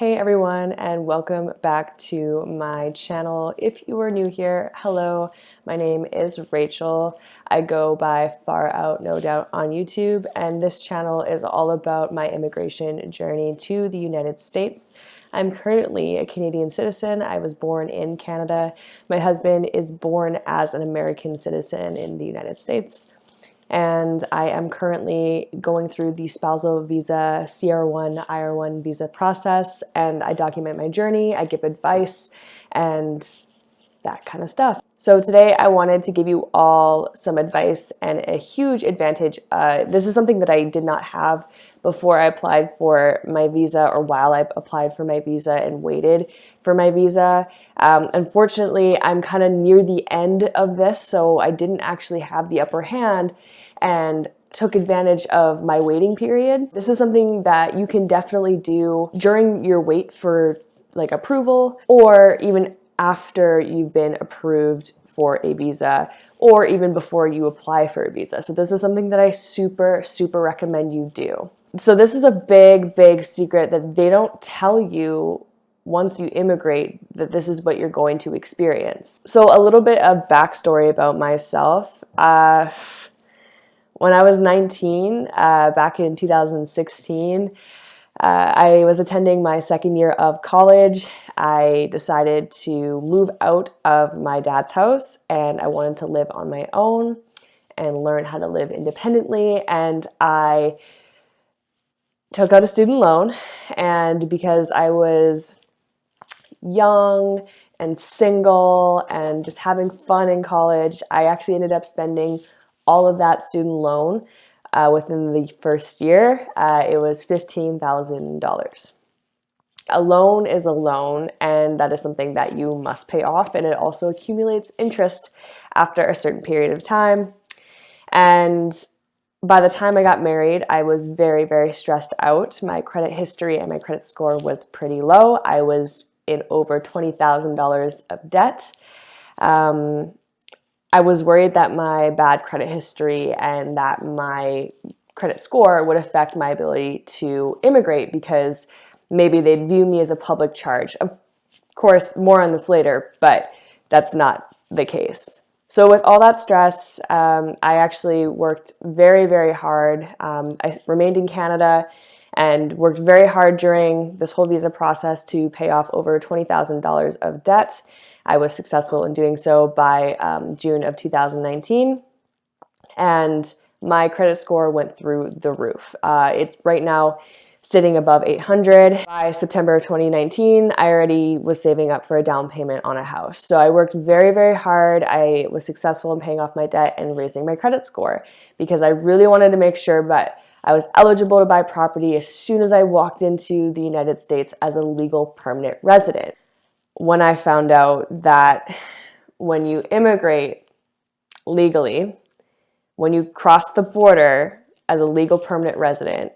Hey everyone, and welcome back to my channel. If you are new here, hello, my name is Rachel. I go by Far Out No Doubt on YouTube, and this channel is all about my immigration journey to the United States. I'm currently a Canadian citizen. I was born in Canada. My husband is born as an American citizen in the United States. And I am currently going through the spousal visa CR1, IR1 visa process, and I document my journey, I give advice, and that kind of stuff. So today I wanted to give you all some advice and a huge advantage. This is something that I did not have before I applied for my visa or while I applied for my visa and waited for my visa. Unfortunately, I'm kind of near the end of this, so I didn't actually have the upper hand and took advantage of my waiting period. This is something that you can definitely do during your wait for like approval, or even after you've been approved for a visa, or even before you apply for a visa. So this is something that I super recommend you do. So this is a big secret that they don't tell you once you immigrate, that this is what you're going to experience. So a little bit of backstory about myself. When I was 19, back in 2016, I was attending my second year of college. I decided to move out of my dad's house, and I wanted to live on my own and learn how to live independently. And I took out a student loan, and because I was young and single and just having fun in college, I actually ended up spending all of that student loan within the first year. It was $15,000. A loan is a loan, and that is something that you must pay off, and it also accumulates interest after a certain period of time. And by the time I got married, I was very stressed out. My credit history and my credit score was pretty low. I was in over $20,000 of debt. I was worried that my bad credit history and that my credit score would affect my ability to immigrate, because maybe they'd view me as a public charge. Of course, more on this later, but that's not the case. So with all that stress, I actually worked very hard. I remained in Canada and worked very hard during this whole visa process to pay off over $20,000 of debt. I was successful in doing so by June of 2019, and my credit score went through the roof. It's right now sitting above 800. By September 2019, I already was saving up for a down payment on a house. So I worked very hard. I was successful in paying off my debt and raising my credit score, because I really wanted to make sure that I was eligible to buy property as soon as I walked into the United States as a legal permanent resident. When I found out that when you immigrate legally, when you cross the border as a legal permanent resident,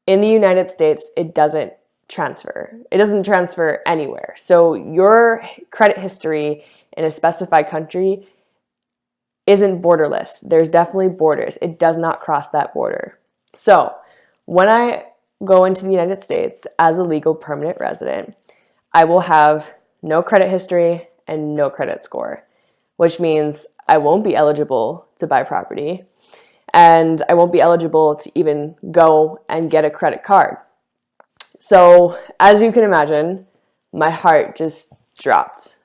in the United States, it doesn't transfer. It doesn't transfer anywhere. So your credit history in a specified country isn't borderless. There's definitely borders. It does not cross that border. So when I go into the United States as a legal permanent resident, I will have no credit history and no credit score, which means I won't be eligible to buy property, and I won't be eligible to even go and get a credit card. So as you can imagine, my heart just dropped.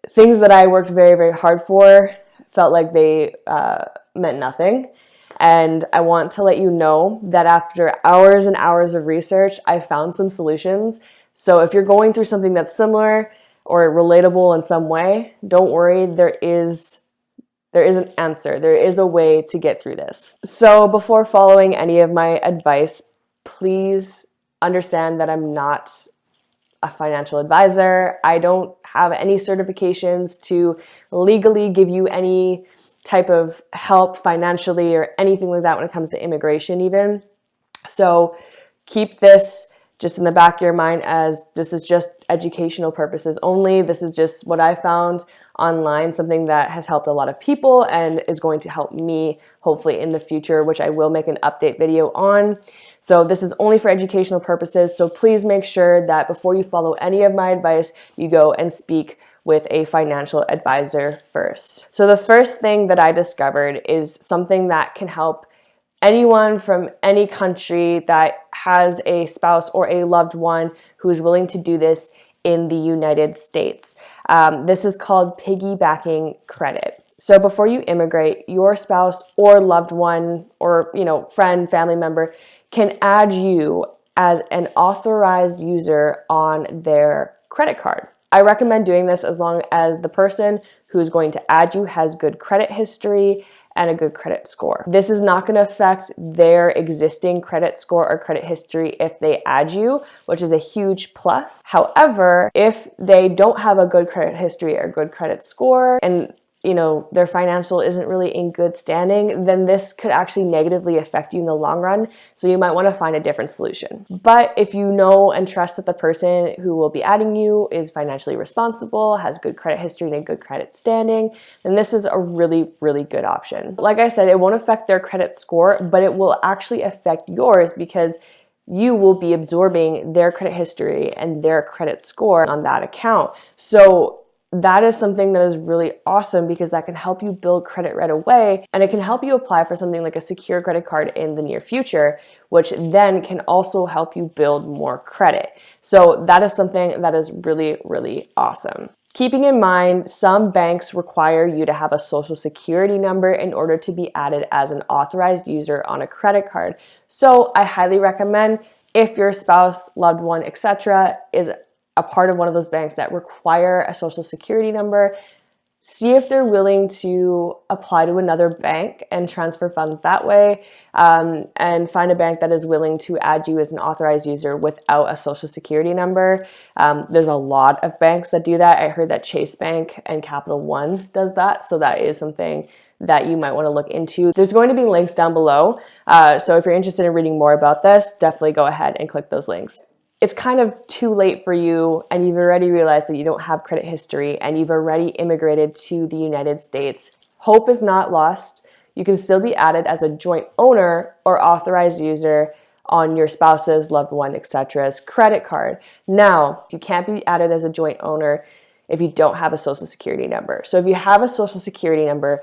Things that I worked very hard for felt like they meant nothing. And I want to let you know that after hours and hours of research, I found some solutions. So if you're going through something that's similar or relatable in some way, don't worry, there is an answer. There is a way to get through this. So before following any of my advice, please understand that I'm not a financial advisor. I don't have any certifications to legally give you any type of help financially or anything like that when it comes to immigration even. So keep this just in the back of your mind as this is just educational purposes only. This is just what I found online, something that has helped a lot of people and is going to help me hopefully in the future, which I will make an update video on. So this is only for educational purposes. So please make sure that before you follow any of my advice, you go and speak with a financial advisor first. So the first thing that I discovered is something that can help anyone from any country that has a spouse or a loved one who is willing to do this in the United States. This is called piggybacking credit. So before you immigrate, your spouse or loved one or friend, family member can add you as an authorized user on their credit card. I recommend doing this as long as the person who's going to add you has good credit history and a good credit score. This is not going to affect their existing credit score or credit history if they add you, which is a huge plus. However, if they don't have a good credit history or good credit score and their financial isn't really in good standing, then this could actually negatively affect you in the long run. So you might want to find a different solution. But if you know and trust that the person who will be adding you is financially responsible, has good credit history and a good credit standing, then this is a really, really good option. Like I said, it won't affect their credit score, but it will actually affect yours because you will be absorbing their credit history and their credit score on that account. So that is something that is really awesome because that can help you build credit right away, and it can help you apply for something like a secure credit card in the near future, which then can also help you build more credit. So that is something that is really, really awesome. Keeping in mind, some banks require you to have a social security number in order to be added as an authorized user on a credit card. So I highly recommend, if your spouse, loved one, etc. is a part of one of those banks that require a social security number, see if they're willing to apply to another bank and transfer funds that way, and find a bank that is willing to add you as an authorized user without a social security number. There's a lot of banks that do that. I heard that Chase Bank and Capital One does that, so that is something that you might want to look into. There's going to be links down below, so if you're interested in reading more about this, definitely go ahead and click those links. It's kind of too late for you and you've already realized that you don't have credit history and you've already immigrated to the United States. Hope is not lost. You can still be added as a joint owner or authorized user on your spouse's, loved one, etc.'s credit card. Now, you can't be added as a joint owner if you don't have a social security number. So if you have a social security number,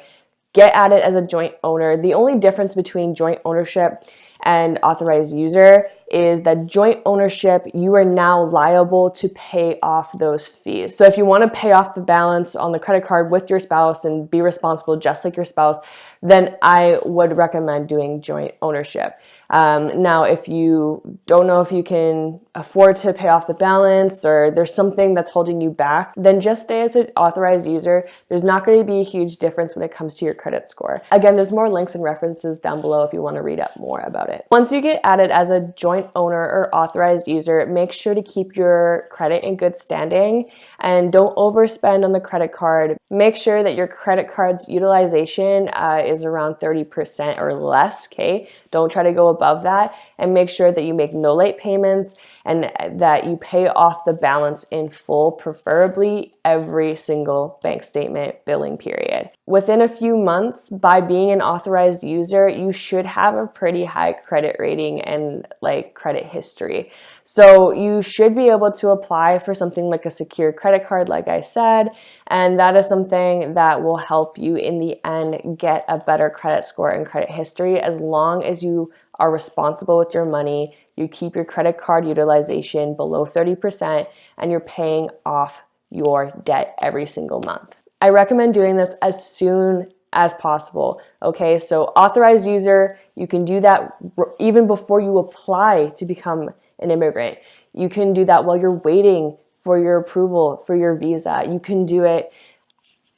get added as a joint owner. The only difference between joint ownership and authorized user is that joint ownership, you are now liable to pay off those fees. So if you want to pay off the balance on the credit card with your spouse and be responsible just like your spouse, then I would recommend doing joint ownership. Now, if you don't know if you can afford to pay off the balance or there's something that's holding you back, then just stay as an authorized user. There's not going to be a huge difference when it comes to your credit score. Again, there's more links and references down below if you want to read up more about it. Once you get added as a joint owner or authorized user, make sure to keep your credit in good standing and don't overspend on the credit card. Make sure that your credit card's utilization is around 30% or less, okay? Don't try to go above that, and make sure that you make no late payments and that you pay off the balance in full, preferably every single bank statement billing period. Within a few months, by being an authorized user, you should have a pretty high credit rating and credit history. So you should be able to apply for something like a secure credit card, like I said, and that is something that will help you in the end get a better credit score and credit history as long as you are responsible with your money, you keep your credit card utilization below 30%, and you're paying off your debt every single month. I recommend doing this as soon as possible. Okay, so authorized user, you can do that even before you apply to become an immigrant. You can do that while you're waiting for your approval for your visa. You can do it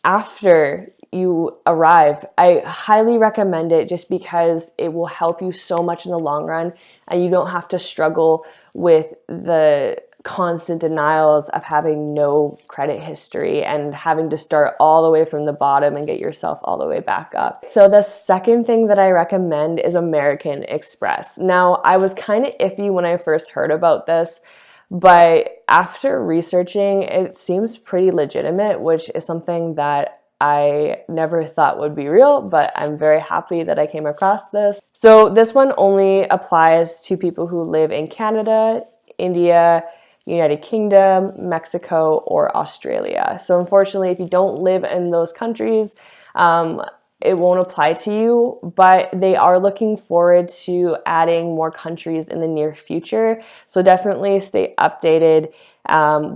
after you arrive. I highly recommend it just because it will help you so much in the long run and you don't have to struggle with the constant denials of having no credit history and having to start all the way from the bottom and get yourself all the way back up. So the second thing that I recommend is American Express. Now, I was kind of iffy when I first heard about this, but after researching, it seems pretty legitimate, which is something that I never thought would be real, but I'm very happy that I came across this. So this one only applies to people who live in Canada, India, United Kingdom, Mexico, or Australia. So unfortunately, if you don't live in those countries, it won't apply to you, but they are looking forward to adding more countries in the near future. So definitely stay updated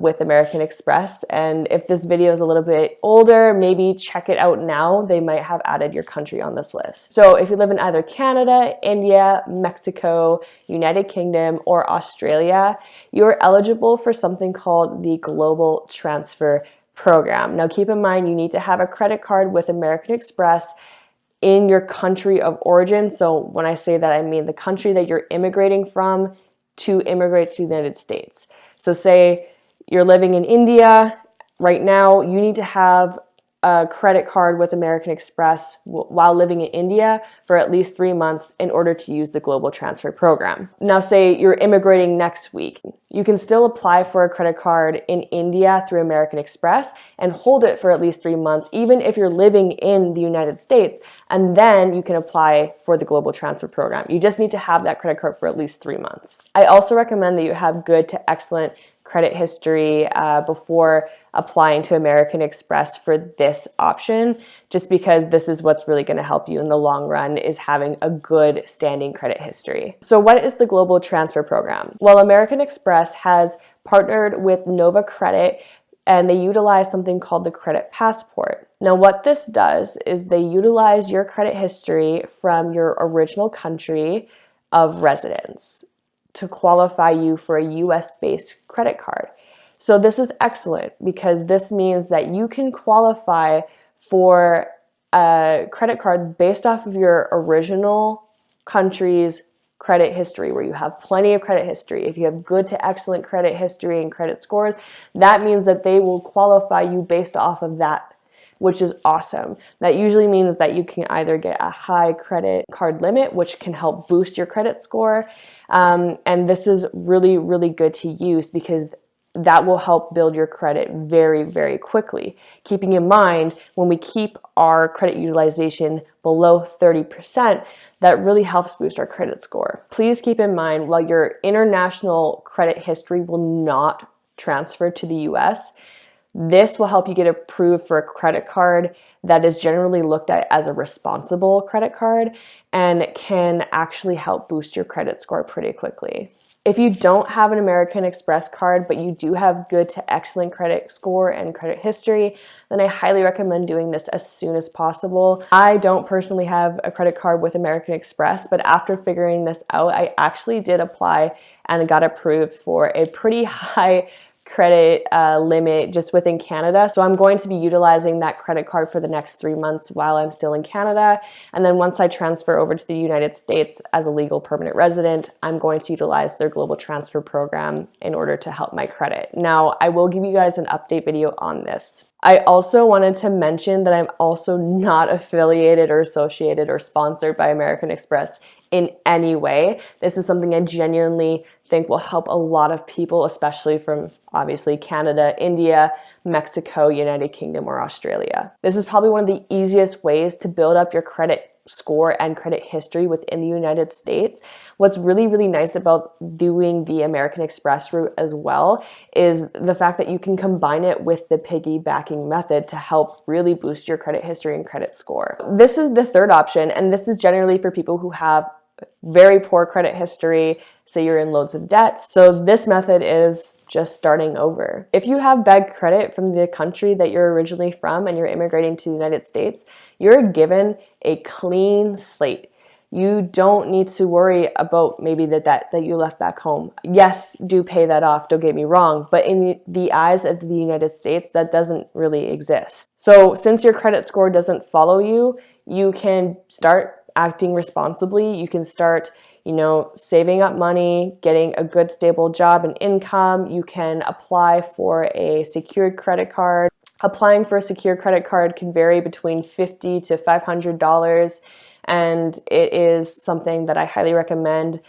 with American Express. And if this video is a little bit older, maybe check it out now. They might have added your country on this list. So if you live in either Canada, India, Mexico, United Kingdom, or Australia, you're eligible for something called the Global Transfer Program. Now keep in mind, you need to have a credit card with American Express in your country of origin. So when I say that, I mean the country that you're immigrating from to immigrate to the United States. So say you're living in India right now, you need to have a credit card with American Express while living in India for at least 3 months in order to use the Global Transfer Program. Now say you're immigrating next week. You can still apply for a credit card in India through American Express and hold it for at least 3 months, even if you're living in the United States, and then you can apply for the Global Transfer Program. You just need to have that credit card for at least 3 months. I also recommend that you have good to excellent credit history before applying to American Express for this option, just because this is what's really going to help you in the long run, is having a good standing credit history. So what is the Global Transfer Program? Well, American Express has partnered with Nova Credit and they utilize something called the Credit Passport. Now what this does is they utilize your credit history from your original country of residence to qualify you for a US-based credit card. So this is excellent because this means that you can qualify for a credit card based off of your original country's credit history, where you have plenty of credit history. If you have good to excellent credit history and credit scores, that means that they will qualify you based off of that, which is awesome. That usually means that you can either get a high credit card limit, which can help boost your credit score. And this is really, really good to use because that will help build your credit very, very quickly. Keeping in mind, when we keep our credit utilization below 30%, that really helps boost our credit score. Please keep in mind, while your international credit history will not transfer to the US, this will help you get approved for a credit card that is generally looked at as a responsible credit card and can actually help boost your credit score pretty quickly. If you don't have an American Express card, but you do have good to excellent credit score and credit history, then I highly recommend doing this as soon as possible. I don't personally have a credit card with American Express, but after figuring this out, I actually did apply and got approved for a pretty high credit limit just within Canada. So I'm going to be utilizing that credit card for the next 3 months while I'm still in Canada. And then once I transfer over to the United States as a legal permanent resident, I'm going to utilize their Global Transfer Program in order to help my credit. Now, I will give you guys an update video on this. I also wanted to mention that I'm also not affiliated or associated or sponsored by American Express in any way. This is something I genuinely think will help a lot of people, especially from obviously Canada, India, Mexico, United Kingdom, or Australia. This is probably one of the easiest ways to build up your credit score and credit history within the United States. What's really, really nice about doing the American Express route as well is the fact that you can combine it with the piggybacking method to help really boost your credit history and credit score. This is the third option, and this is generally for people who have very poor credit history, say you're in loads of debt. So this method is just starting over. If you have bad credit from the country that you're originally from and you're immigrating to the United States, you're given a clean slate. You don't need to worry about maybe the debt that you left back home. Yes, do pay that off, don't get me wrong, but in the eyes of the United States, that doesn't really exist. So since your credit score doesn't follow you, you can start acting responsibly, you can start, saving up money, getting a good stable job and income. You can apply for a secured credit card. Applying for a secured credit card can vary between $50 to $500, and it is something that I highly recommend.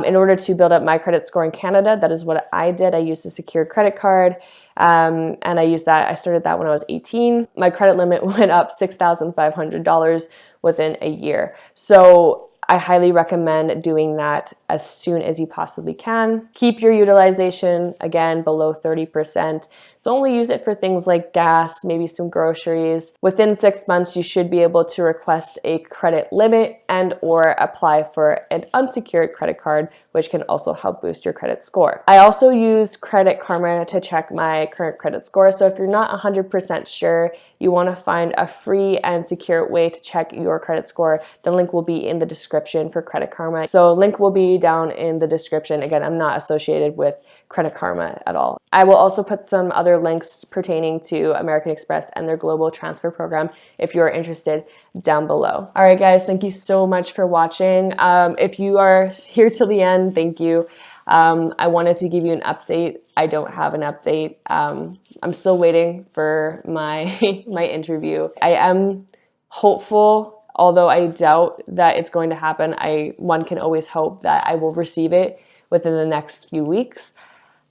In order to build up my credit score in Canada, that is what I did. I used a secured credit card, and I started that when I was 18. My credit limit went up $6,500 within a year. So I highly recommend doing that as soon as you possibly can. Keep your utilization, again, below 30%. So only use it for things like gas, maybe some groceries. Within 6 months, you should be able to request a credit limit and or apply for an unsecured credit card, which can also help boost your credit score. I also use Credit Karma to check my current credit score. So if you're not 100% sure, you want to find a free and secure way to check your credit score, the link will be in the description for Credit Karma. So link will be down in the description. Again, I'm not associated with Credit Karma at all. I will also put some other links pertaining to American Express and their global transfer program if you're interested down below. All right, guys, thank you so much for watching. If you are here till the end, thank you. I wanted to give you an update. I don't have an update. I'm still waiting for my interview. I am hopeful. Although I doubt that it's going to happen, one can always hope that I will receive it within the next few weeks.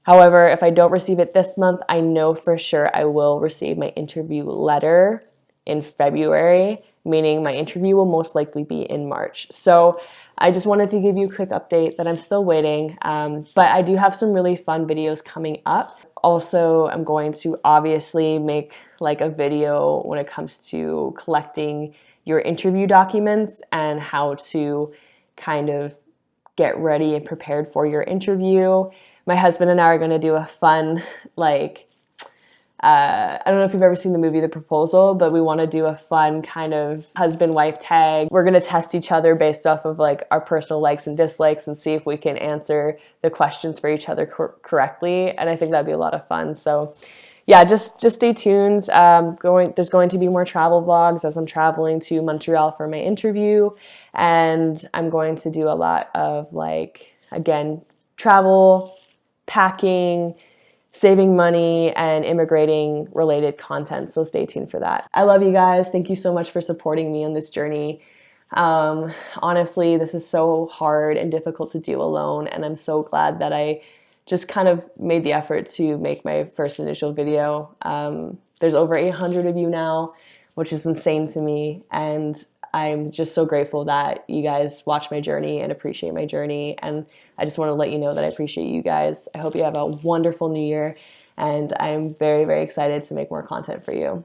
However, if I don't receive it this month, I know for sure I will receive my interview letter in February, meaning my interview will most likely be in March. So I just wanted to give you a quick update that I'm still waiting, but I do have some really fun videos coming up. Also, I'm going to obviously make like a video when it comes to collecting your interview documents and how to kind of get ready and prepared for your interview. My husband and I are going to do a fun, I don't know if you've ever seen the movie The Proposal, but we want to do a fun kind of husband-wife tag. We're going to test each other based off of like our personal likes and dislikes and see if we can answer the questions for each other correctly. And I think that'd be a lot of fun. So yeah, just stay tuned. There's going to be more travel vlogs as I'm traveling to Montreal for my interview. And I'm going to do a lot of again, travel, packing, saving money, and immigrating related content. So stay tuned for that. I love you guys. Thank you so much for supporting me on this journey. Honestly, this is so hard and difficult to do alone. And I'm so glad that I just kind of made the effort to make my first initial video. There's over 800 of you now, which is insane to me. And I'm just so grateful that you guys watch my journey and appreciate my journey. And I just want to let you know that I appreciate you guys. I hope you have a wonderful new year. And I'm very, very excited to make more content for you.